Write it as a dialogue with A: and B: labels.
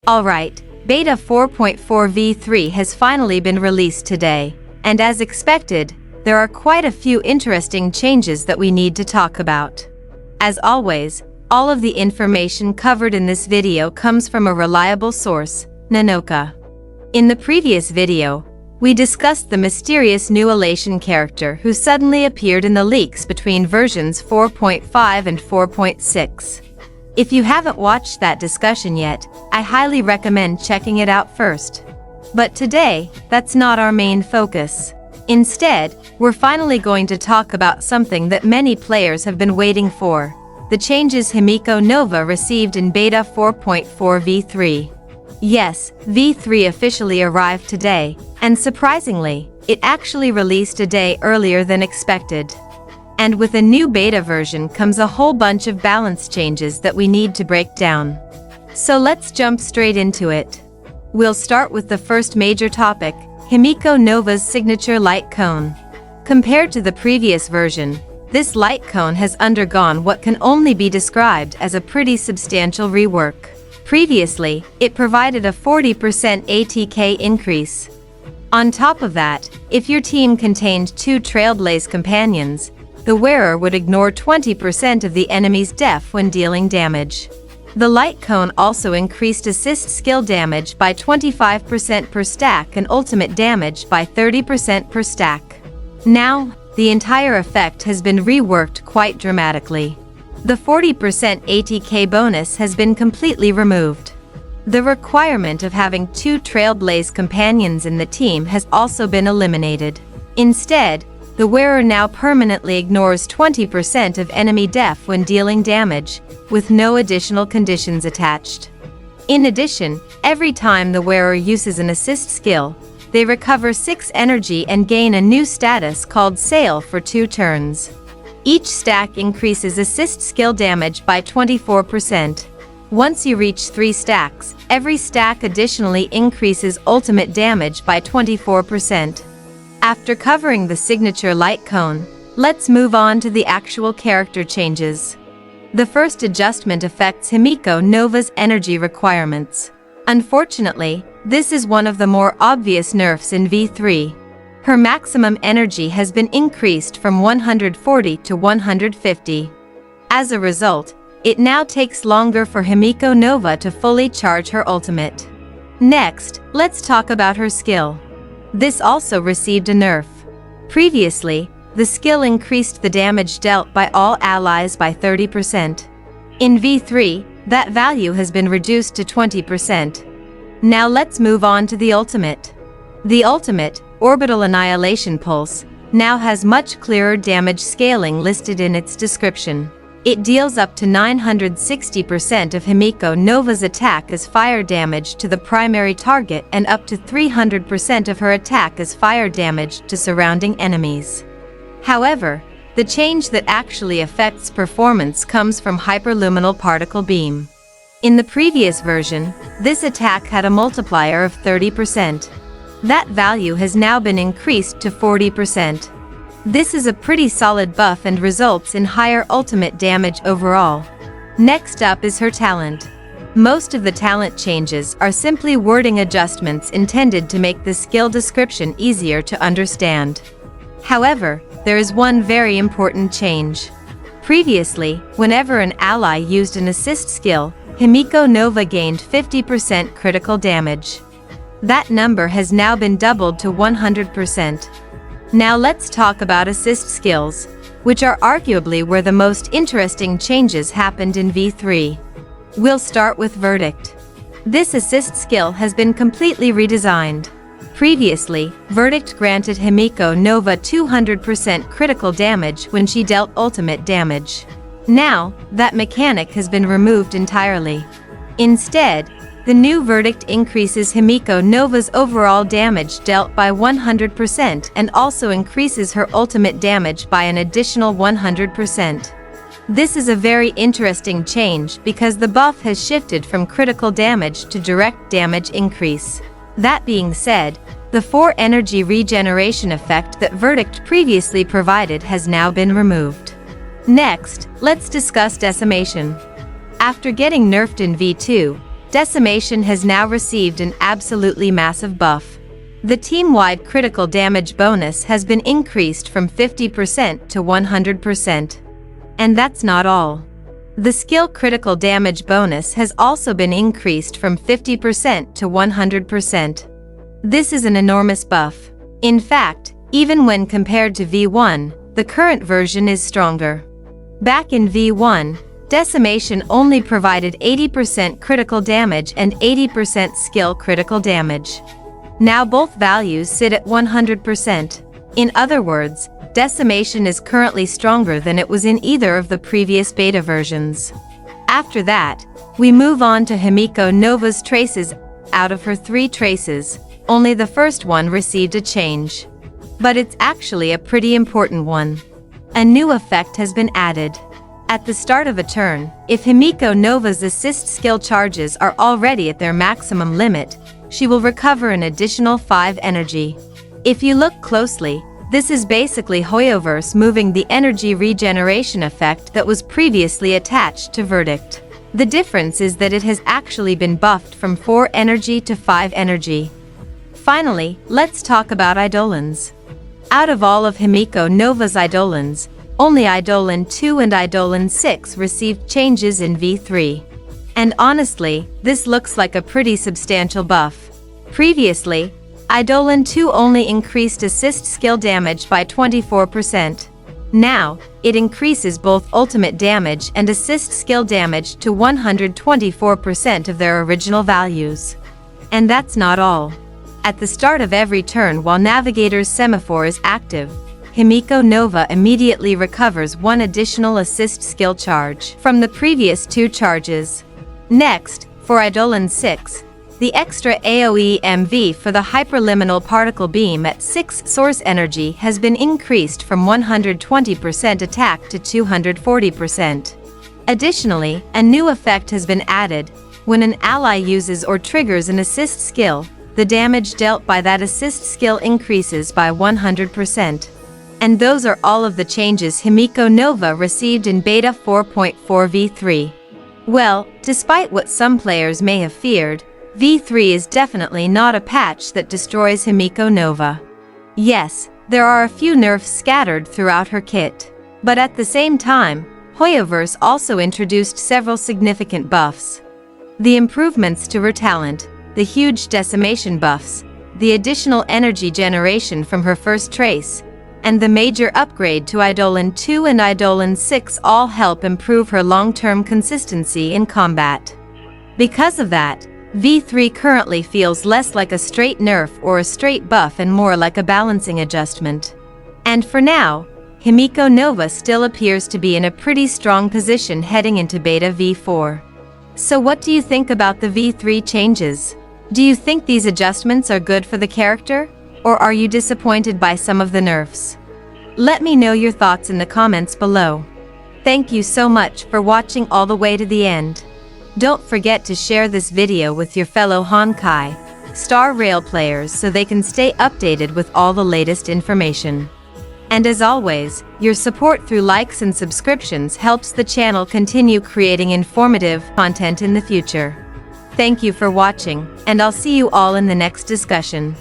A: Alright, Beta 4.4 v3 has finally been released today, and as expected, there are quite a few interesting changes that we need to talk about. As always, all of the information covered in this video comes from a reliable source, Nanoka. In the previous video, we discussed the mysterious new elation character who suddenly appeared in the leaks between versions 4.5 and 4.6. If you haven't watched that discussion yet, I highly recommend checking it out first. But today, that's not our main focus. Instead, we're finally going to talk about something that many players have been waiting for: the changes Himeko Nova received in Beta 4.4 v3. Yes, v3 officially arrived today, and surprisingly, it actually released a day earlier than expected. And with a new beta version comes a whole bunch of balance changes that we need to break down. So let's jump straight into it. We'll start with the first major topic, Himeko Nova's signature light cone. Compared to the previous version, this light cone has undergone what can only be described as a pretty substantial rework. Previously, it provided a 40% ATK increase. On top of that, if your team contained 2 Trailblaze companions, the wearer would ignore 20% of the enemy's def when dealing damage. The light cone also increased assist skill damage by 25% per stack and ultimate damage by 30% per stack. Now, the entire effect has been reworked quite dramatically. The 40% ATK bonus has been completely removed. The requirement of having 2 Trailblaze companions in the team has also been eliminated. Instead, the wearer now permanently ignores 20% of enemy def when dealing damage, with no additional conditions attached. In addition, every time the wearer uses an assist skill, they recover 6 energy and gain a new status called Sail for 2 turns. Each stack increases assist skill damage by 24%. Once you reach 3 stacks, every stack additionally increases ultimate damage by 24%. After covering the signature light cone, let's move on to the actual character changes. The first adjustment affects Himeko Nova's energy requirements. Unfortunately, this is one of the more obvious nerfs in v3. Her maximum energy has been increased from 140 to 150. As a result, it now takes longer for Himeko Nova to fully charge her ultimate. Next, let's talk about her skill. This also received a nerf. Previously, the skill increased the damage dealt by all allies by 30%. In v3, that value has been reduced to 20%. Now let's move on to the ultimate. The ultimate, Orbital Annihilation Pulse, now has much clearer damage scaling listed in its description. It deals up to 960% of Himeko Nova's attack as fire damage to the primary target and up to 300% of her attack as fire damage to surrounding enemies. However, the change that actually affects performance comes from Hyperluminal Particle Beam. In the previous version, this attack had a multiplier of 30%. That value has now been increased to 40%. This is a pretty solid buff and results in higher ultimate damage overall. Next up is her talent. Most of the talent changes are simply wording adjustments intended to make the skill description easier to understand. However, there is one very important change. Previously, whenever an ally used an assist skill, Himeko Nova gained 50% critical damage. That number has now been doubled to 100%. Now let's talk about assist skills, which are arguably where the most interesting changes happened in v3. We'll start with Verdict. This assist skill has been completely redesigned. Previously, Verdict granted Himeko Nova 200% critical damage when she dealt ultimate damage. Now, that mechanic has been removed entirely. Instead, the new Verdict increases Himeko Nova's overall damage dealt by 100% and also increases her ultimate damage by an additional 100%. This is a very interesting change because the buff has shifted from critical damage to direct damage increase. That being said, the 4 energy regeneration effect that Verdict previously provided has now been removed. Next, let's discuss Decimation. After getting nerfed in v2, Decimation has now received an absolutely massive buff. The team-wide critical damage bonus has been increased from 50% to 100%. And that's not all. The skill critical damage bonus has also been increased from 50% to 100%. This is an enormous buff. In fact, even when compared to V1, the current version is stronger. Back in V1, Decimation only provided 80% critical damage and 80% skill critical damage. Now both values sit at 100%. In other words, Decimation is currently stronger than it was in either of the previous beta versions. After that, we move on to Himeko Nova's traces. Out of her 3 traces, only the first one received a change. But it's actually a pretty important one. A new effect has been added. At the start of a turn, if Himeko Nova's assist skill charges are already at their maximum limit, she will recover an additional 5 energy. If you look closely, this is basically Hoyoverse moving the energy regeneration effect that was previously attached to Verdict. The difference is that it has actually been buffed from 4 energy to 5 energy. Finally, let's talk about Eidolons. Out of all of Himeko Nova's Eidolons, only Eidolon 2 and Eidolon 6 received changes in V3. And honestly, this looks like a pretty substantial buff. Previously, Eidolon 2 only increased assist skill damage by 24%. Now, it increases both ultimate damage and assist skill damage to 124% of their original values. And that's not all. At the start of every turn while Navigator's semaphore is active, Himeko Nova immediately recovers 1 additional assist skill charge from the previous 2 charges. Next, for Eidolon 6, the extra AoE MV for the hyperliminal particle beam at 6 source energy has been increased from 120% attack to 240%. Additionally, a new effect has been added. When an ally uses or triggers an assist skill, the damage dealt by that assist skill increases by 100%. And those are all of the changes Himeko Nova received in Beta 4.4 V3. Well, despite what some players may have feared, V3 is definitely not a patch that destroys Himeko Nova. Yes, there are a few nerfs scattered throughout her kit. But at the same time, Hoyoverse also introduced several significant buffs. The improvements to her talent, the huge decimation buffs, the additional energy generation from her first trace, and the major upgrade to Eidolon 2 and Eidolon 6 all help improve her long-term consistency in combat. Because of that, V3 currently feels less like a straight nerf or a straight buff and more like a balancing adjustment. And for now, Himeko Nova still appears to be in a pretty strong position heading into Beta V4. So what do you think about the V3 changes? Do you think these adjustments are good for the character, or are you disappointed by some of the nerfs? Let me know your thoughts in the comments below. Thank you so much for watching all the way to the end. Don't forget to share this video with your fellow Honkai starrail players so they can stay updated with all the latest information. And as always, your support through likes and subscriptions helps the channel continue creating informative content in the future. Thank you for watching, and I'll see you all in the next discussion.